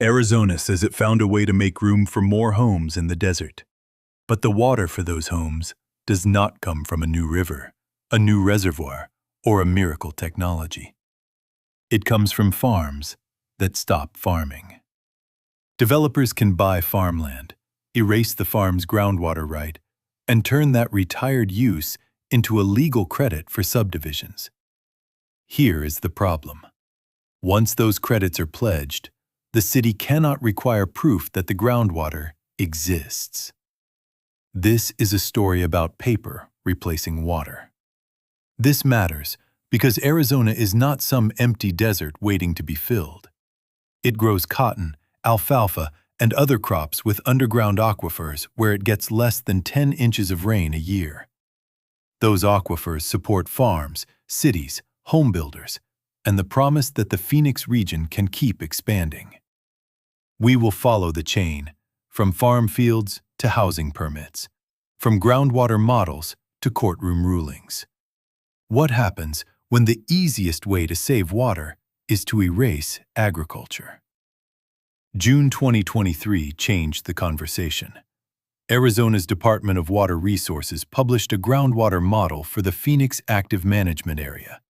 Arizona says it found a way to make room for more homes in the desert. But the water for those homes does not come from a new river, a new reservoir, or a miracle technology. It comes from farms that stop farming. Developers can buy farmland, erase the farm's groundwater right, and turn that retired use into a legal credit for subdivisions. Here is the problem. Once those credits are pledged, the city cannot require proof that the groundwater exists. This is a story about paper replacing water. This matters because Arizona is not some empty desert waiting to be filled. It grows cotton, alfalfa, and other crops with underground aquifers where it gets less than 10 inches of rain a year. Those aquifers support farms, cities, home builders, and the promise that the Phoenix region can keep expanding. We will follow the chain, from farm fields to housing permits, from groundwater models to courtroom rulings. What happens when the easiest way to save water is to erase agriculture? June 2023 changed the conversation. Arizona's Department of Water Resources published a groundwater model for the Phoenix Active Management Area,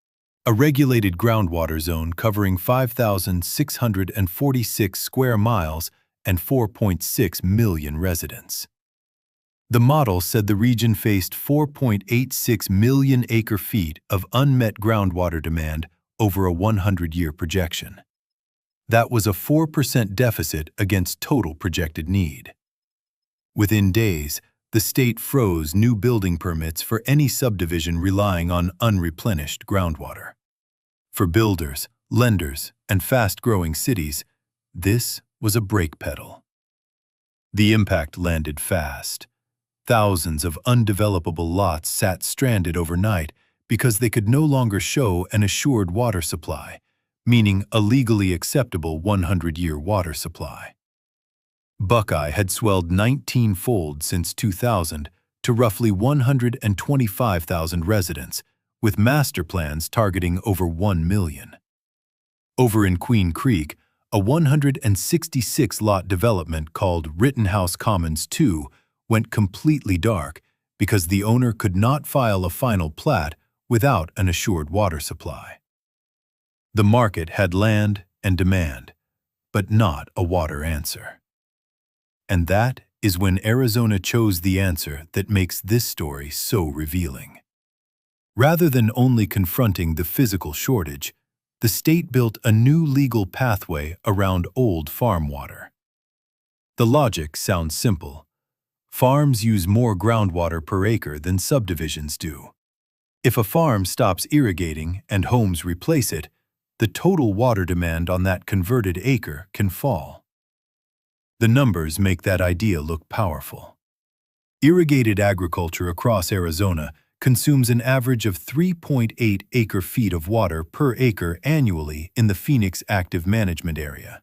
a regulated groundwater zone covering 5,646 square miles and 4.6 million residents. The model said the region faced 4.86 million acre-feet of unmet groundwater demand over a 100-year projection. That was a 4% deficit against total projected need. Within days, the state froze new building permits for any subdivision relying on unreplenished groundwater. For builders, lenders, and fast-growing cities, this was a brake pedal. The impact landed fast. Thousands of undevelopable lots sat stranded overnight because they could no longer show an assured water supply, meaning a legally acceptable 100-year water supply. Buckeye had swelled 19-fold since 2000 to roughly 125,000 residents, with master plans targeting over 1 million. Over in Queen Creek, a 166-lot development called Rittenhouse Commons 2 went completely dark because the owner could not file a final plat without an assured water supply. The market had land and demand, but not a water answer. And that is when Arizona chose the answer that makes this story so revealing. Rather than only confronting the physical shortage, the state built a new legal pathway around old farm water. The logic sounds simple. Farms use more groundwater per acre than subdivisions do. If a farm stops irrigating and homes replace it, the total water demand on that converted acre can fall. The numbers make that idea look powerful. Irrigated agriculture across Arizona consumes an average of 3.8 acre-feet of water per acre annually in the Phoenix Active Management Area,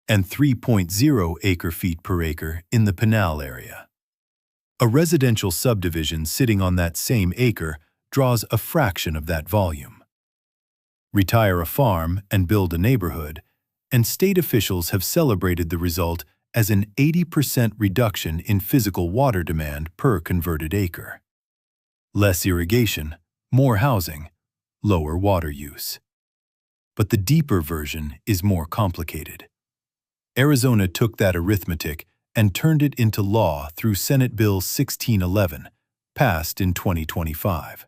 and 3.0 acre-feet per acre in the Pinal area. A residential subdivision sitting on that same acre draws a fraction of that volume. Retire a farm and build a neighborhood, and state officials have celebrated the result as an 80% reduction in physical water demand per converted acre. Less irrigation, more housing, lower water use. But the deeper version is more complicated. Arizona took that arithmetic and turned it into law through Senate Bill 1611, passed in 2025.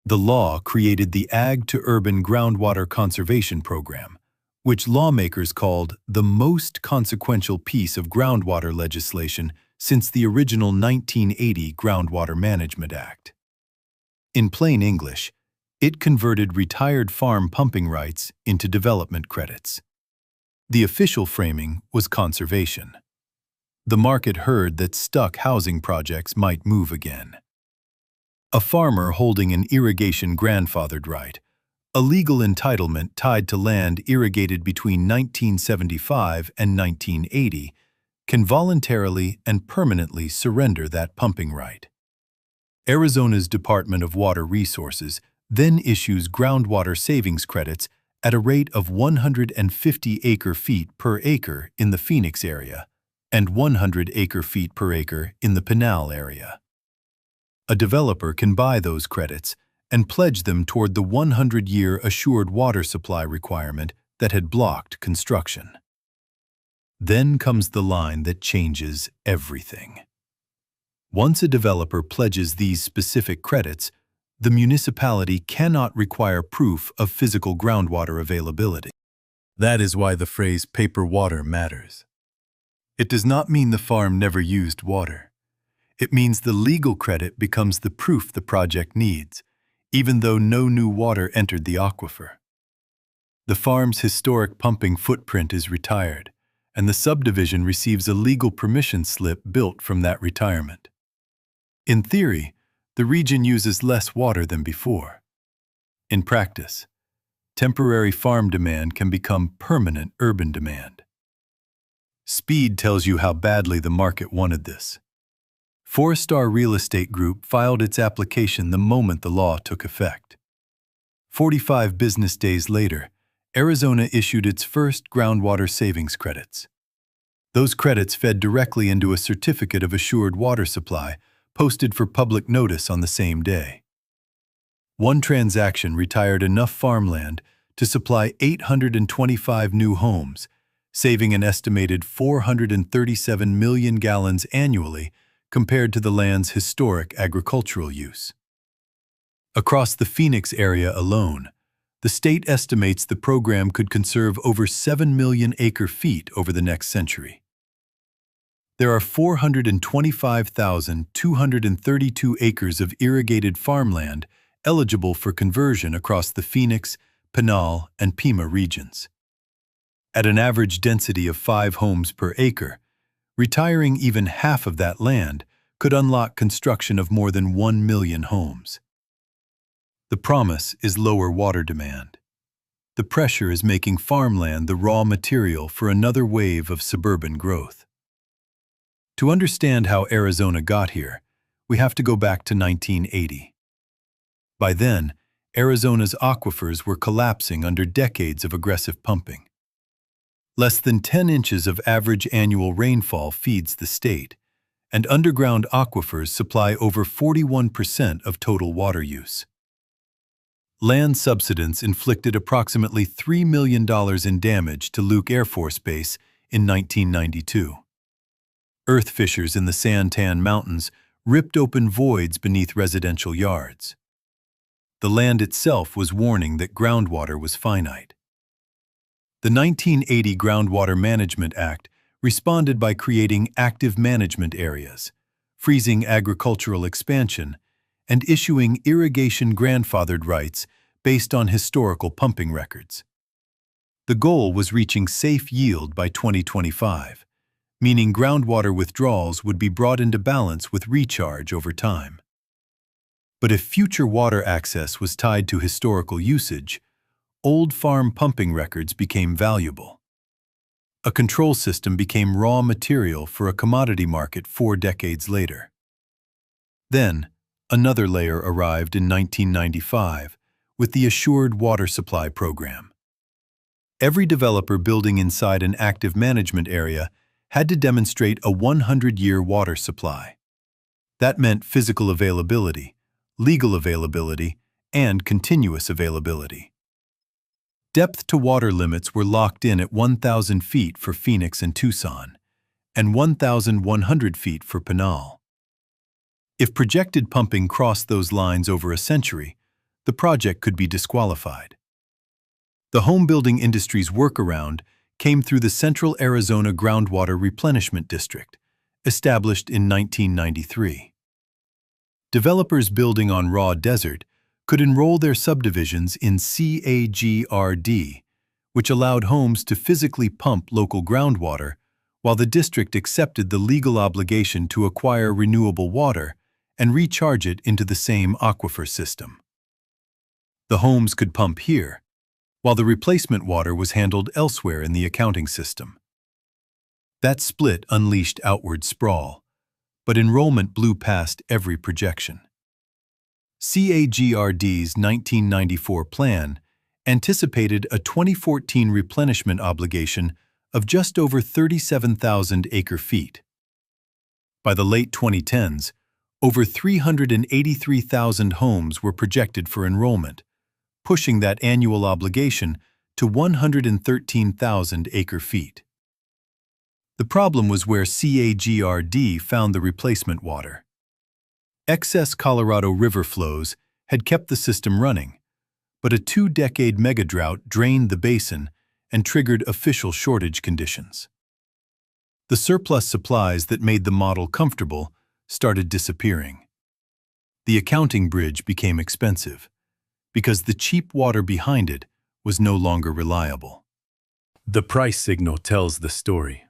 The law created the Ag-to-Urban Groundwater Conservation Program, which lawmakers called the most consequential piece of groundwater legislation since the original 1980 Groundwater Management Act. In plain English, it converted retired farm pumping rights into development credits. The official framing was conservation. The market heard that stuck housing projects might move again. A farmer holding an irrigation grandfathered right, a legal entitlement tied to land irrigated between 1975 and 1980, can voluntarily and permanently surrender that pumping right. Arizona's Department of Water Resources then issues groundwater savings credits at a rate of 150 acre-feet per acre in the Phoenix area and 100 acre-feet per acre in the Pinal area. A developer can buy those credits and pledge them toward the 100-year assured water supply requirement that had blocked construction. Then comes the line that changes everything. Once a developer pledges these specific credits, the municipality cannot require proof of physical groundwater availability. That is why the phrase paper water matters. It does not mean the farm never used water. It means the legal credit becomes the proof the project needs, even though no new water entered the aquifer. The farm's historic pumping footprint is retired, and the subdivision receives a legal permission slip built from that retirement. In theory, the region uses less water than before. In practice, temporary farm demand can become permanent urban demand. Speed tells you how badly the market wanted this. Forestar Real Estate Group filed its application the moment the law took effect. 45 business days later, Arizona issued its first groundwater savings credits. Those credits fed directly into a certificate of assured water supply posted for public notice on the same day. One transaction retired enough farmland to supply 825 new homes, saving an estimated 437 million gallons annually compared to the land's historic agricultural use. Across the Phoenix area alone, the state estimates the program could conserve over 7 million acre-feet over the next century. There are 425,232 acres of irrigated farmland eligible for conversion across the Phoenix, Pinal, and Pima regions. At an average density of 5 homes per acre, retiring even half of that land could unlock construction of more than 1 million homes. The promise is lower water demand. The pressure is making farmland the raw material for another wave of suburban growth. To understand how Arizona got here, we have to go back to 1980. By then, Arizona's aquifers were collapsing under decades of aggressive pumping. Less than 10 inches of average annual rainfall feeds the state, and underground aquifers supply over 41% of total water use. Land subsidence inflicted approximately $3 million in damage to Luke Air Force Base in 1992. Earth fissures in the Santan Mountains ripped open voids beneath residential yards. The land itself was warning that groundwater was finite. The 1980 Groundwater Management Act responded by creating active management areas, freezing agricultural expansion, and issuing irrigation grandfathered rights based on historical pumping records. The goal was reaching safe yield by 2025, meaning groundwater withdrawals would be brought into balance with recharge over time. But if future water access was tied to historical usage, old farm pumping records became valuable. A control system became raw material for a commodity market 4 decades later. Then, another layer arrived in 1995 with the Assured Water Supply Program. Every developer building inside an active management area had to demonstrate a 100-year water supply. That meant physical availability, legal availability, and continuous availability. Depth to water limits were locked in at 1,000 feet for Phoenix and Tucson, and 1,100 feet for Pinal. If projected pumping crossed those lines over a century, the project could be disqualified. The home-building industry's workaround came through the Central Arizona Groundwater Replenishment District, established in 1993. Developers building on raw desert could enroll their subdivisions in CAGRD, which allowed homes to physically pump local groundwater, while the district accepted the legal obligation to acquire renewable water and recharge it into the same aquifer system. The homes could pump here, while the replacement water was handled elsewhere in the accounting system. That split unleashed outward sprawl, but enrollment blew past every projection. CAGRD's 1994 plan anticipated a 2014 replenishment obligation of just over 37,000 acre-feet. By the late 2010s, over 383,000 homes were projected for enrollment, pushing that annual obligation to 113,000 acre-feet. The problem was where CAGRD found the replacement water. Excess Colorado River flows had kept the system running, but a 2-decade megadrought drained the basin and triggered official shortage conditions. The surplus supplies that made the model comfortable started disappearing. The accounting bridge became expensive because the cheap water behind it was no longer reliable. The price signal tells the story.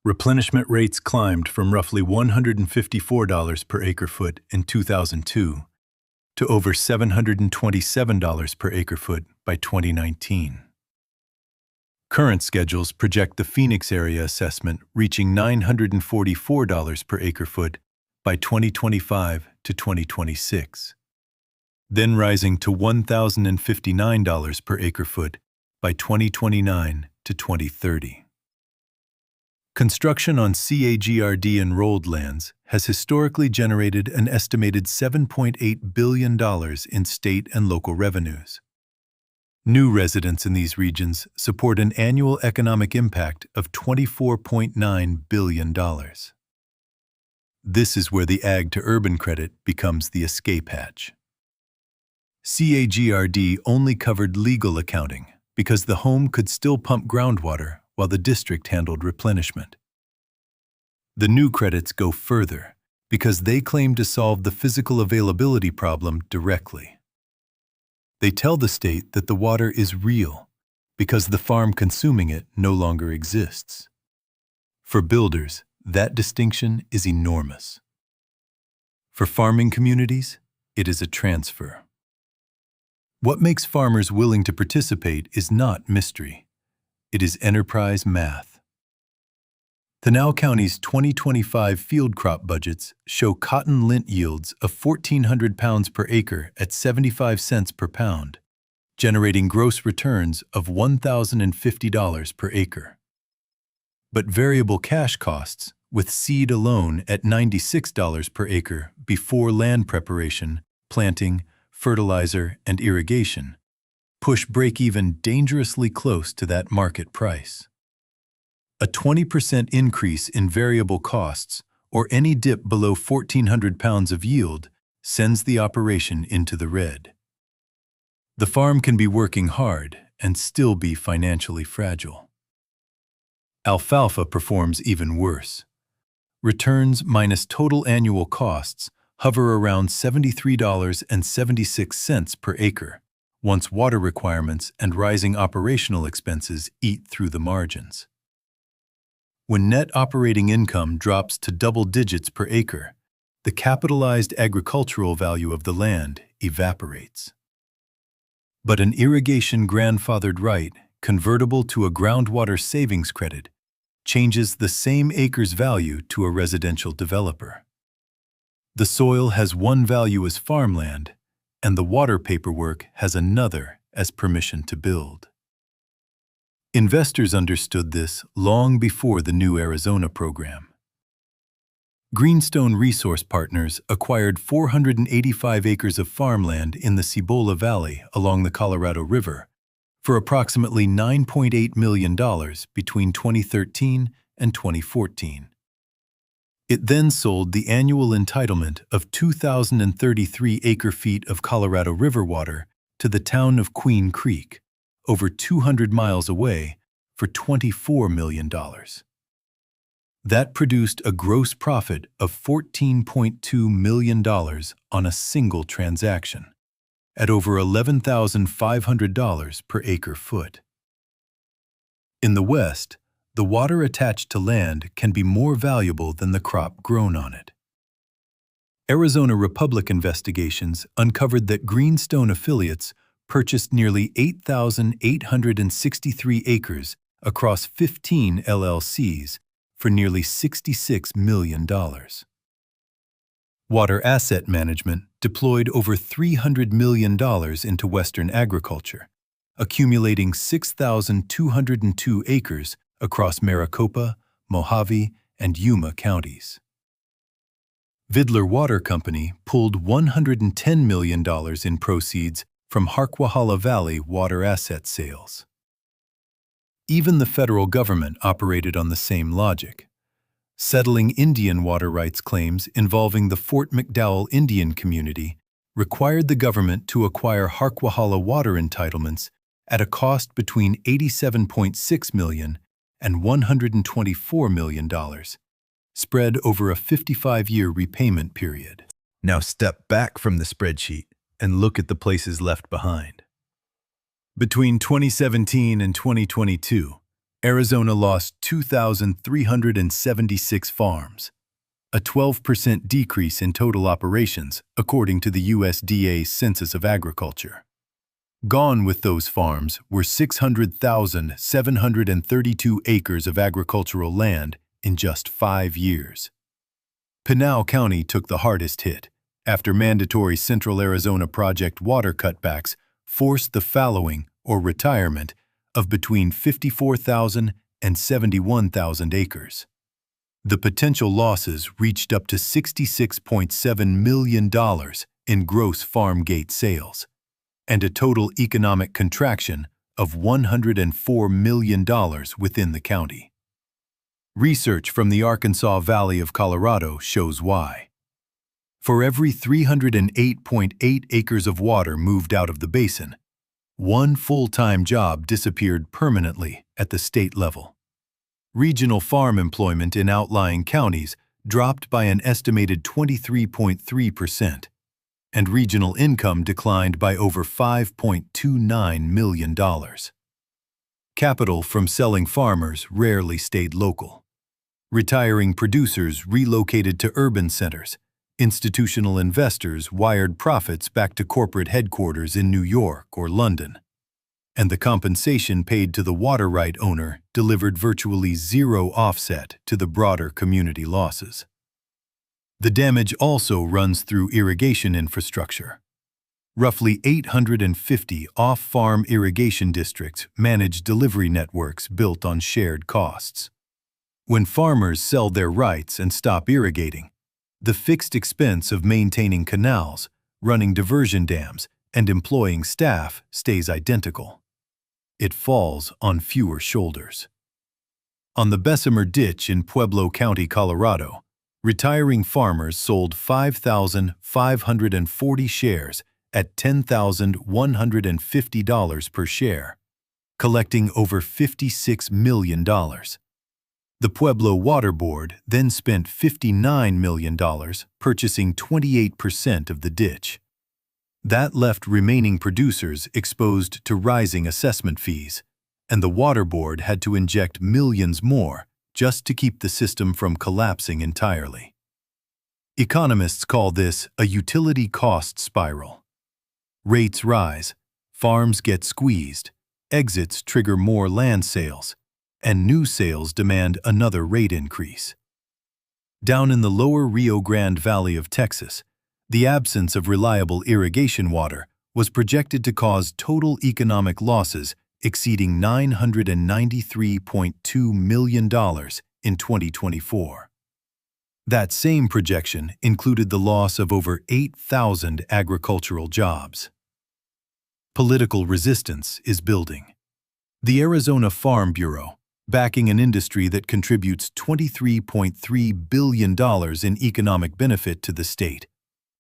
Replenishment rates climbed from roughly $154 per acre-foot in 2002 to over $727 per acre-foot by 2019. Current schedules project the Phoenix area assessment reaching $944 per acre-foot by 2025 to 2026, then rising to $1,059 per acre-foot by 2029 to 2030. Construction on CAGRD-enrolled lands has historically generated an estimated $7.8 billion in state and local revenues. New residents in these regions support an annual economic impact of $24.9 billion. This is where the ag-to-urban credit becomes the escape hatch. CAGRD only covered legal accounting because the home could still pump groundwater while the district handled replenishment. The new credits go further because they claim to solve the physical availability problem directly. They tell the state that the water is real because the farm consuming it no longer exists. For builders, that distinction is enormous. For farming communities, it is a transfer. What makes farmers willing to participate is not mystery. It is enterprise math. Pinal County's 2025 field crop budgets show cotton lint yields of 1,400 pounds per acre at 75 cents per pound, generating gross returns of $1,050 per acre. But variable cash costs, with seed alone at $96 per acre before land preparation, planting, fertilizer, and irrigation, push break-even dangerously close to that market price. A 20% increase in variable costs, or any dip below 1,400 pounds of yield, sends the operation into the red. The farm can be working hard and still be financially fragile. Alfalfa performs even worse. Returns minus total annual costs hover around $73.76 per acre, once water requirements and rising operational expenses eat through the margins. When net operating income drops to double digits per acre, the capitalized agricultural value of the land evaporates. But an irrigation grandfathered right, convertible to a groundwater savings credit, changes the same acre's value to a residential developer. The soil has one value as farmland, and the water paperwork has another as permission to build. Investors understood this long before the new Arizona program. Greenstone Resource Partners acquired 485 acres of farmland in the Cibola Valley along the Colorado River for approximately $9.8 million between 2013 and 2014. It then sold the annual entitlement of 2,033 acre-feet of Colorado River water to the town of Queen Creek, over 200 miles away, for $24 million. That produced a gross profit of $14.2 million on a single transaction, at over $11,500 per acre-foot. In the West, the water attached to land can be more valuable than the crop grown on it. Arizona Republic investigations uncovered that Greenstone affiliates purchased nearly 8,863 acres across 15 LLCs for nearly $66 million. Water Asset Management deployed over $300 million into Western agriculture, accumulating 6,202 acres across Maricopa, Mojave, and Yuma counties. Vidler Water Company pulled $110 million in proceeds from Harquahala Valley water asset sales. Even the federal government operated on the same logic. Settling Indian water rights claims involving the Fort McDowell Indian community required the government to acquire Harquahala water entitlements at a cost between $87.6 million and $124 million, spread over a 55-year repayment period. Now step back from the spreadsheet and look at the places left behind. Between 2017 and 2022, Arizona lost 2,376 farms, a 12% decrease in total operations, according to the USDA's Census of Agriculture. Gone with those farms were 600,732 acres of agricultural land in just 5 years. Pinal County took the hardest hit after mandatory Central Arizona Project water cutbacks forced the fallowing or retirement of between 54,000 and 71,000 acres. The potential losses reached up to $66.7 million in gross farm gate sales, and a total economic contraction of $104 million within the county. Research from the Arkansas Valley of Colorado shows why. For every 308.8 acres of water moved out of the basin, one full-time job disappeared permanently at the state level. Regional farm employment in outlying counties dropped by an estimated 23.3%, and regional income declined by over $5.29 million. Capital from selling farmers rarely stayed local. Retiring producers relocated to urban centers. Institutional investors wired profits back to corporate headquarters in New York or London. And the compensation paid to the water right owner delivered virtually zero offset to the broader community losses. The damage also runs through irrigation infrastructure. Roughly 850 off-farm irrigation districts manage delivery networks built on shared costs. When farmers sell their rights and stop irrigating, the fixed expense of maintaining canals, running diversion dams, and employing staff stays identical. It falls on fewer shoulders. On the Bessemer Ditch in Pueblo County, Colorado, retiring farmers sold 5,540 shares at $10,150 per share, collecting over $56 million. The Pueblo Water Board then spent $59 million purchasing 28% of the ditch. That left remaining producers exposed to rising assessment fees, and the Water Board had to inject millions more just to keep the system from collapsing entirely. Economists call this a utility cost spiral. Rates rise, farms get squeezed, exits trigger more land sales, and new sales demand another rate increase. Down in the lower Rio Grande Valley of Texas, the absence of reliable irrigation water was projected to cause total economic losses exceeding $993.2 million in 2024. That same projection included the loss of over 8,000 agricultural jobs. Political resistance is building. The Arizona Farm Bureau, backing an industry that contributes $23.3 billion in economic benefit to the state,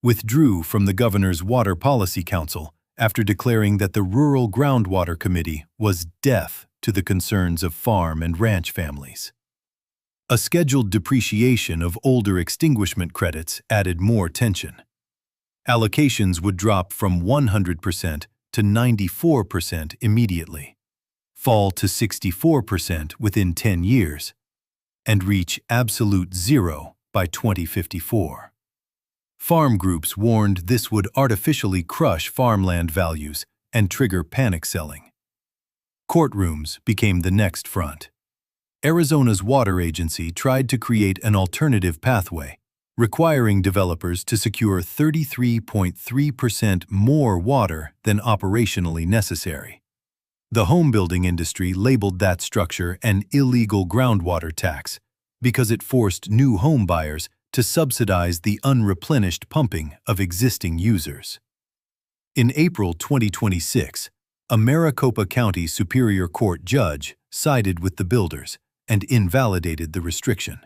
withdrew from the governor's Water Policy Council after declaring that the Rural Groundwater Committee was deaf to the concerns of farm and ranch families. A scheduled depreciation of older extinguishment credits added more tension. Allocations would drop from 100% to 94% immediately, fall to 64% within 10 years, and reach absolute zero by 2054. Farm groups warned this would artificially crush farmland values and trigger panic selling. Courtrooms became the next front. Arizona's water agency tried to create an alternative pathway, requiring developers to secure 33.3% more water than operationally necessary. The homebuilding industry labeled that structure an illegal groundwater tax because it forced new home buyers to subsidize the unreplenished pumping of existing users. In April 2026, a Maricopa County Superior Court judge sided with the builders and invalidated the restriction.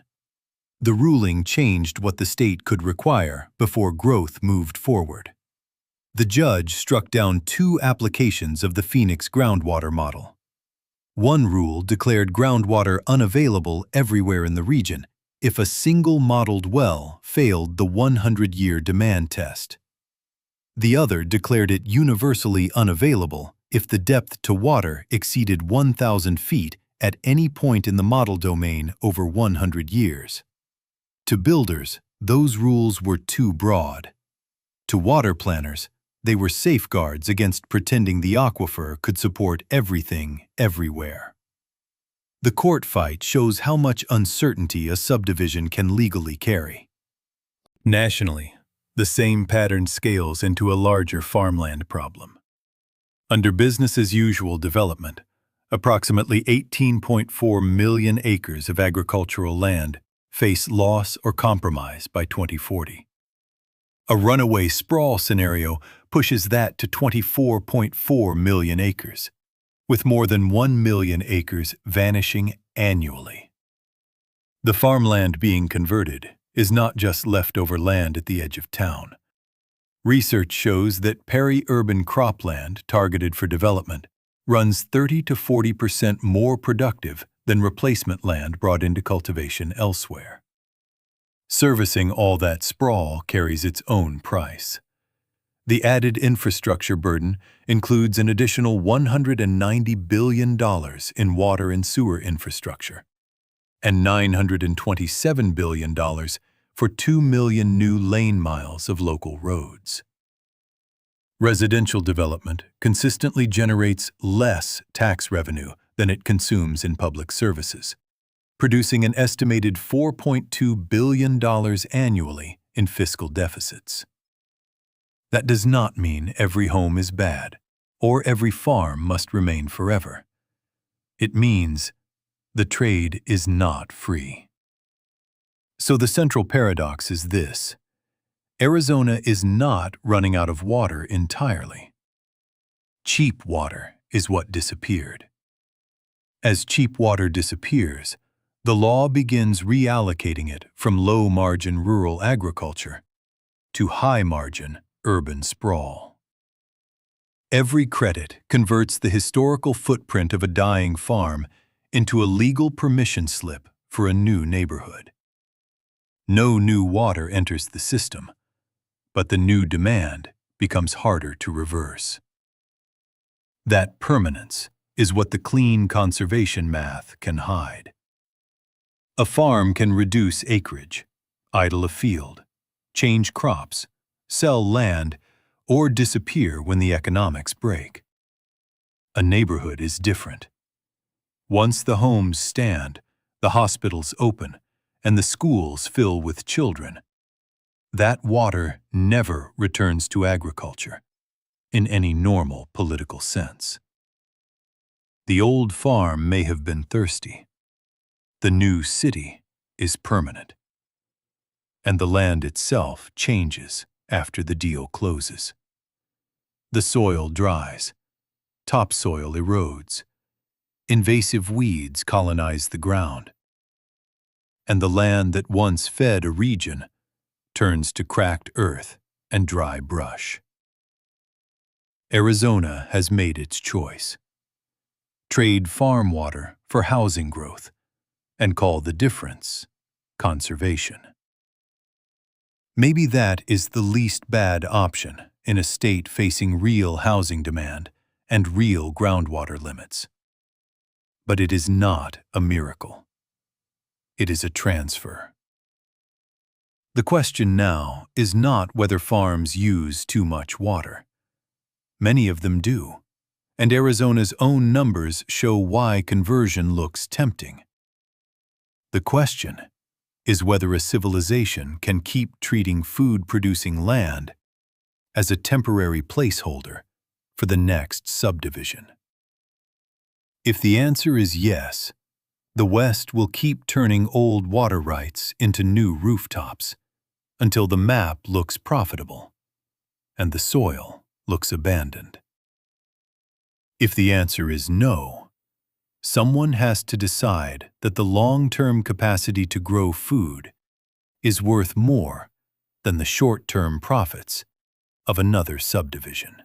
The ruling changed what the state could require before growth moved forward. The judge struck down 2 applications of the Phoenix groundwater model. One rule declared groundwater unavailable everywhere in the region if a single modeled well failed the 100-year demand test. The other declared it universally unavailable if the depth to water exceeded 1,000 feet at any point in the model domain over 100 years. To builders, those rules were too broad. To water planners, they were safeguards against pretending the aquifer could support everything, everywhere. The court fight shows how much uncertainty a subdivision can legally carry. Nationally, the same pattern scales into a larger farmland problem. Under business-as-usual development, approximately 18.4 million acres of agricultural land face loss or compromise by 2040. A runaway sprawl scenario pushes that to 24.4 million acres, with more than 1 million acres vanishing annually. The farmland being converted is not just leftover land at the edge of town. Research shows that peri-urban cropland targeted for development runs 30 to 40% more productive than replacement land brought into cultivation elsewhere. Servicing all that sprawl carries its own price. The added infrastructure burden includes an additional $190 billion in water and sewer infrastructure, and $927 billion for 2 million new lane miles of local roads. Residential development consistently generates less tax revenue than it consumes in public services, producing an estimated $4.2 billion annually in fiscal deficits. That does not mean every home is bad, or every farm must remain forever. It means the trade is not free. So the central paradox is this: Arizona is not running out of water entirely. Cheap water is what disappeared. As cheap water disappears, the law begins reallocating it from low-margin rural agriculture to high-margin urban sprawl. Every credit converts the historical footprint of a dying farm into a legal permission slip for a new neighborhood. No new water enters the system, but the new demand becomes harder to reverse. That permanence is what the clean conservation math can hide. A farm can reduce acreage, idle a field, change crops, sell land, or disappear when the economics break. A neighborhood is different. Once the homes stand, the hospitals open, and the schools fill with children, that water never returns to agriculture in any normal political sense. The old farm may have been thirsty. The new city is permanent. And the land itself changes after the deal closes. The soil dries, topsoil erodes, invasive weeds colonize the ground, and the land that once fed a region turns to cracked earth and dry brush. Arizona has made its choice. Trade farm water for housing growth and call the difference conservation. Maybe that is the least bad option in a state facing real housing demand and real groundwater limits. But it is not a miracle. It is a transfer. The question now is not whether farms use too much water. Many of them do, and Arizona's own numbers show why conversion looks tempting. The question is whether a civilization can keep treating food-producing land as a temporary placeholder for the next subdivision. If the answer is yes, the West will keep turning old water rights into new rooftops until the map looks profitable and the soil looks abandoned. If the answer is no, someone has to decide that the long-term capacity to grow food is worth more than the short-term profits of another subdivision.